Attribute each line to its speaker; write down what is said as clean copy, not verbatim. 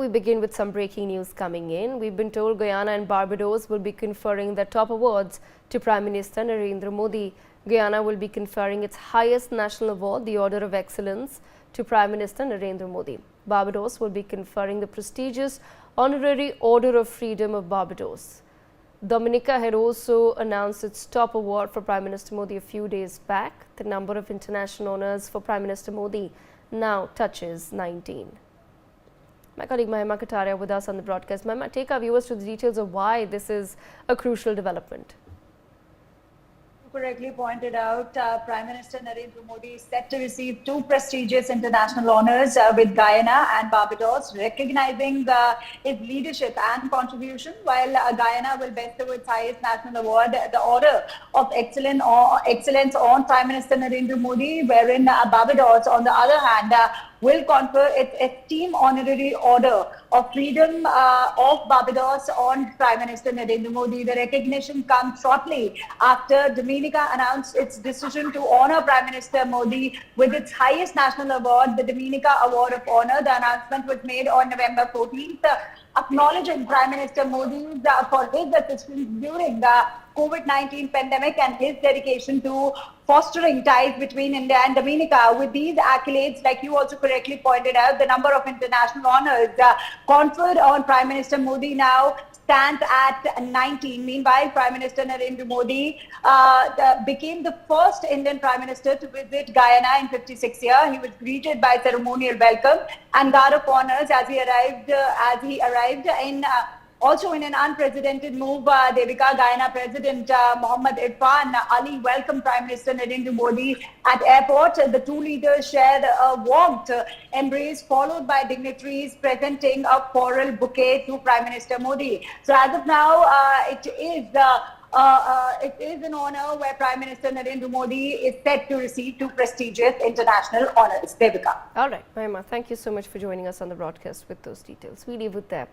Speaker 1: we begin with some breaking news coming in. We've been told Guyana and Barbados will be conferring the top awards to Prime Minister Narendra Modi. Guyana will be conferring its highest national award, the Order of Excellence, to Prime Minister Narendra Modi. Barbados will be conferring the prestigious Honorary Order of Freedom of Barbados. Dominica had also announced its top award for Prime Minister Modi a few days back. The number of international honours for Prime Minister Modi now touches 19. My colleague Mahima Kataria with us on the broadcast. Mahima, take our viewers to the details of why this is a crucial development.
Speaker 2: Correctly pointed out, Prime Minister Narendra Modi is set to receive two prestigious international honours with Guyana and Barbados, recognizing his leadership and contribution, while Guyana will bestow its highest national award, the Order of Excellence on Prime Minister Narendra Modi, wherein Barbados, on the other hand, will confer its esteemed Honorary Order of Freedom of Barbados on Prime Minister Narendra Modi. The recognition comes shortly after Dominica announced its decision to honor Prime Minister Modi with its highest national award, the Dominica Award of Honor. The announcement was made on November 14th, acknowledging Prime Minister Modi for his assistance during the COVID-19 pandemic and his dedication to fostering ties between India and Dominica. With these accolades, like you also correctly pointed out, the number of international honours conferred on Prime Minister Modi now stands at 19. Meanwhile, Prime Minister Narendra Modi became the first Indian Prime Minister to visit Guyana in 56 years. He was greeted by ceremonial welcome and guard of honours as he arrived in also in an unprecedented move. Devika, Guyana President Mohamed Irfan Ali welcomed Prime Minister Narendra Modi at airport. The two leaders shared a warm embrace, followed by dignitaries presenting a floral bouquet to Prime Minister Modi. So as of now, it is an honor where Prime Minister Narendra Modi is set to receive two prestigious international honors. Devika.
Speaker 1: All right, Mahima, thank you so much for joining us on the broadcast with those details. We leave it there.